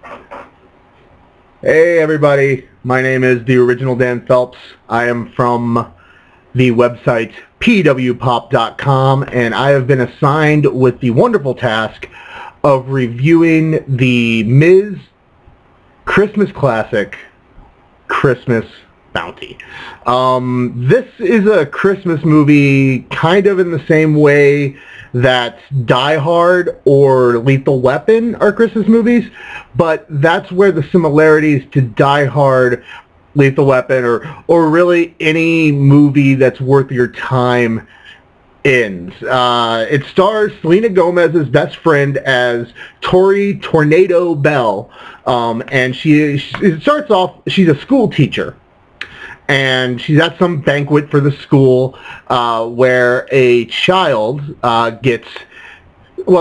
Hey everybody, my name is the original Dan Phelps. I am from the website pwpop.com, and I have been assigned with the wonderful task of reviewing the Ms. Christmas classic, Christmas Bounty. This is a Christmas movie kind of in the same way that Die Hard or Lethal Weapon are Christmas movies, but that's where the similarities to Die Hard, Lethal Weapon, or really any movie that's worth your time ends. It stars Selena Gomez's best friend as Tori Tornado Bell, and it starts off, she's a school teacher. And she's at some banquet for the school where a child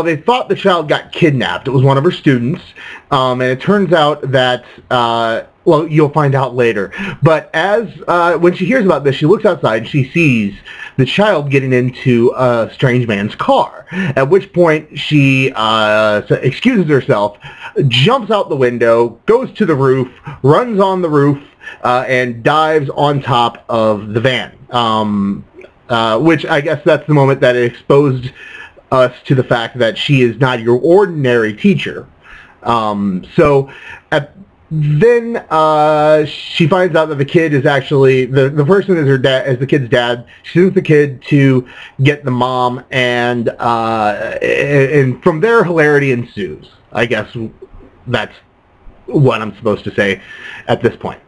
they thought the child got kidnapped. It was one of her students, and it turns out that, you'll find out later. But when she hears about this, she looks outside and she sees the child getting into a strange man's car, at which point she excuses herself, jumps out the window, goes to the roof, runs on the roof, and dives on top of the van, which I guess that's the moment that it exposed us to the fact that she is not your ordinary teacher. Then she finds out that the kid is actually, the person is her dad, is the kid's dad. She sends the kid to get the mom, and from there hilarity ensues. I guess that's what I'm supposed to say at this point.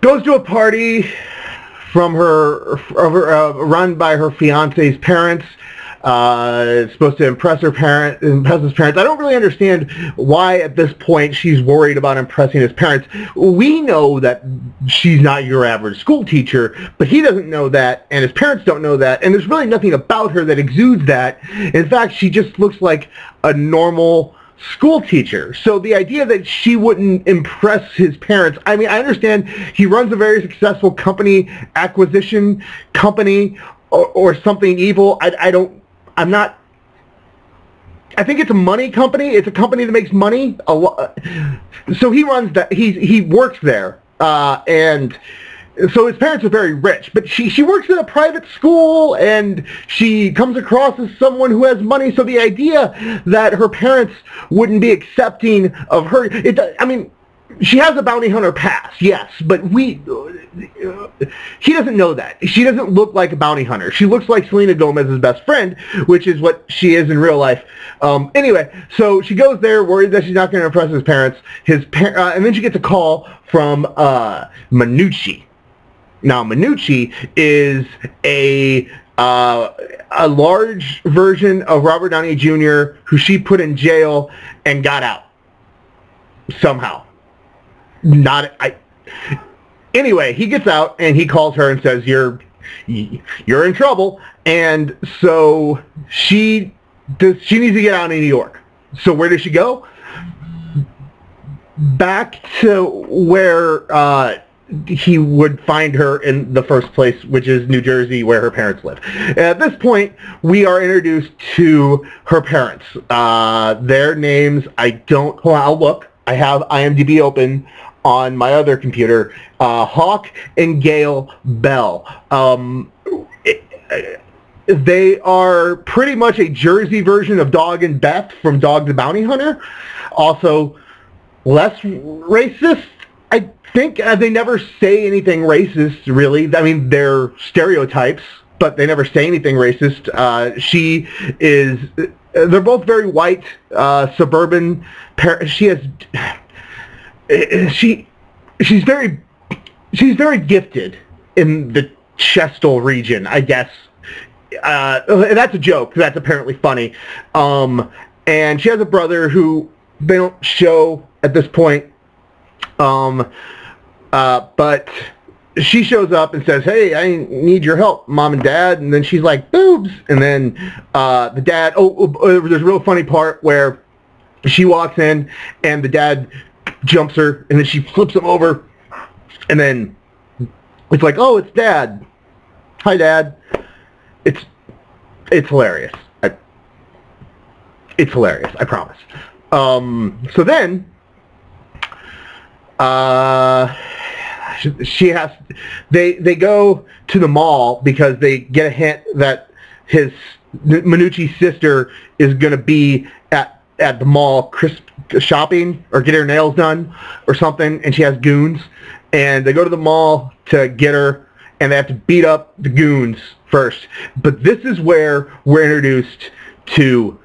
Goes to a party from run by her fiance's parents. Supposed to impress his parents. I don't really understand why at this point she's worried about impressing his parents. We know that she's not your average school teacher, but he doesn't know that, and his parents don't know that, and there's really nothing about her that exudes that. In fact, she just looks like a normal school teacher. So the idea that she wouldn't impress his parents, I mean, I understand he runs a very successful acquisition company or something evil. I think it's a money company. It's a company that makes money. So he runs that. He works there, and so his parents are very rich. But she works at a private school, and she comes across as someone who has money. So the idea that her parents wouldn't be accepting of her, she has a bounty hunter past, yes, but he doesn't know that. She doesn't look like a bounty hunter. She looks like Selena Gomez's best friend, which is what she is in real life. Anyway, so she goes there worried that she's not going to impress his parents. And then she gets a call from Minucci. Now, Minucci is a large version of Robert Downey Jr. who she put in jail and got out somehow. Anyway, he gets out and he calls her and says, you're in trouble. And so she needs to get out of New York. So where does she go? Back to where he would find her in the first place, which is New Jersey, where her parents live. At this point, we are introduced to her parents. Their names, I'll look. I have IMDb open on my other computer. Hawk and Gail Bell. They are pretty much a Jersey version of Dog and Beth from Dog the Bounty Hunter. Also, less racist. I think they never say anything racist, really. I mean, they're stereotypes, but they never say anything racist. They're both very white, suburban. She's very gifted in the Chestal region, I guess. That's a joke. That's apparently funny. And she has a brother who they don't show at this point. But she shows up and says, hey, I need your help, Mom and Dad. And then she's like, boobs. And then the dad, there's a real funny part where she walks in and the dad jumps her and then she flips him over. And then it's like, oh, it's Dad. Hi, Dad. It's hilarious. It's hilarious, I promise. So then, they go to the mall because they get a hint that Minucci's sister is going to be at the mall shopping or getting her nails done or something, and she has goons, and they go to the mall to get her, and they have to beat up the goons first. But this is where we're introduced to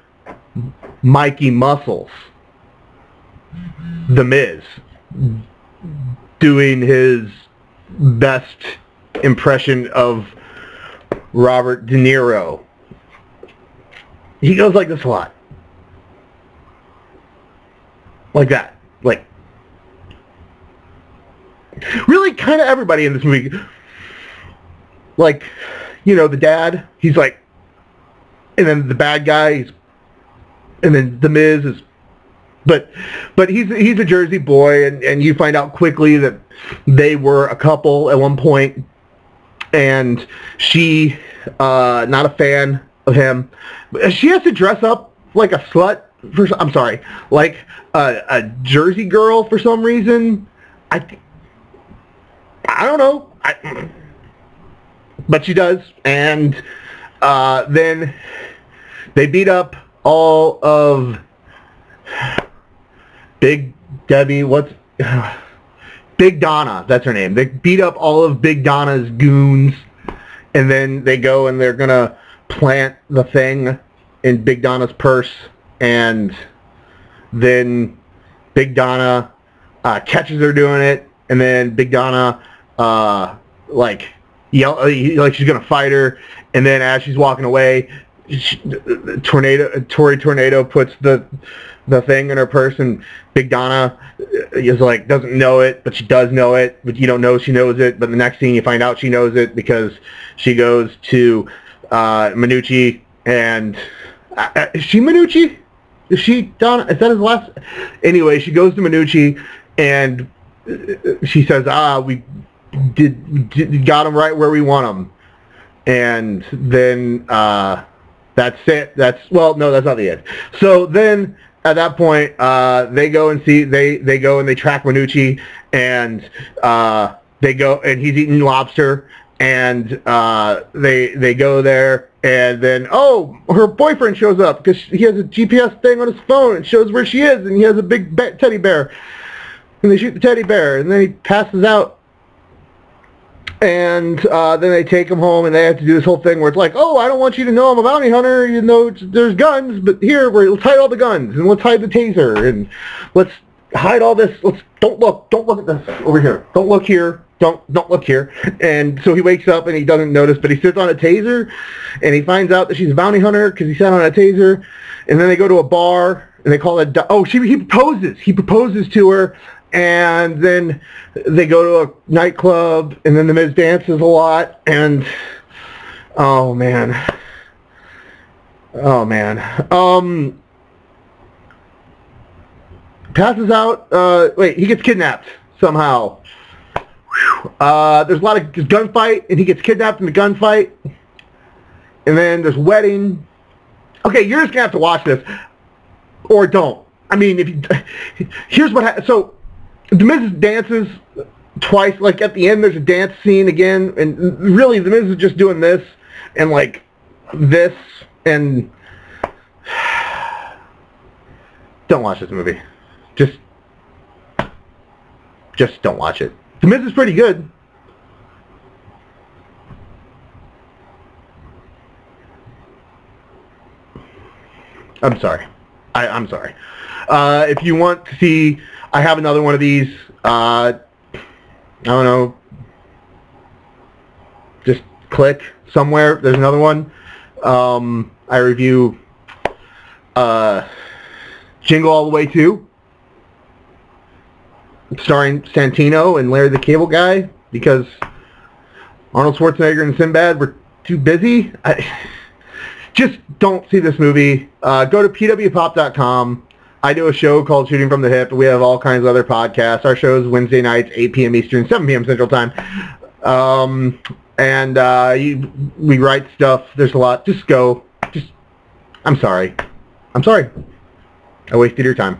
Mikey Muscles, The Miz, doing his best impression of Robert De Niro. He goes like this a lot. Like that. Like, really kind of everybody in this movie. Like, you know, the dad, he's like, and then the bad guy, and then The Miz is, but he's a Jersey boy, and you find out quickly that they were a couple at one point, and she, not a fan of him. She has to dress up like a slut, I'm sorry, like a Jersey girl for some reason. I don't know. But she does, and then they beat up all of Big Debbie, Big Donna, that's her name. They beat up all of Big Donna's goons, and then they go and they're going to plant the thing in Big Donna's purse, and then Big Donna catches her doing it, and then Big Donna like she's gonna fight her, and then as she's walking away, Tori Tornado puts the thing in her purse, and Big Donna is like, doesn't know it, but she does know it, but you don't know she knows it, but the next scene you find out she knows it because she goes to Minucci, and is she Minucci? Is she Donna? Is that his last? Anyway, she goes to Minucci, and she says, we got him right where we want him. And then that's it. No, that's not the end. So then at that point, they go and they track Minucci, and they go, and he's eating lobster, and they go there, and then her boyfriend shows up because he has a GPS thing on his phone and shows where she is, and he has a big teddy bear, and they shoot the teddy bear, and then he passes out. And then they take him home, and they have to do this whole thing where it's like, I don't want you to know I'm a bounty hunter, you know, there's guns, but here, let's hide all the guns, and let's hide the taser, and let's hide all this, don't look at this over here, don't look here, don't look here. And so he wakes up, and he doesn't notice, but he sits on a taser, and he finds out that she's a bounty hunter because he sat on a taser, and then they go to a bar, and they call it, he proposes to her, and then they go to a nightclub, and then The Miz dances a lot, and oh man, passes out. He gets kidnapped somehow. There's a lot of gunfight, and he gets kidnapped in the gunfight, and then there's wedding. Okay, you're just gonna have to watch this, or don't. I mean, here's what happens. So The Miz dances twice, like at the end there's a dance scene again, and really The Miz is just doing this, and like this, and don't watch this movie. Just don't watch it. The Miz is pretty good. I'm sorry. I'm sorry. If you want to see, I have another one of these. I don't know. Just click somewhere. There's another one. I review Jingle All the Way 2, starring Santino and Larry the Cable Guy, because Arnold Schwarzenegger and Sinbad were too busy. Just don't see this movie. Go to pwpop.com. I do a show called Shooting from the Hip. We have all kinds of other podcasts. Our show is Wednesday nights, 8 p.m. Eastern, 7 p.m. Central Time. We write stuff. There's a lot. Just go. I'm sorry. I wasted your time.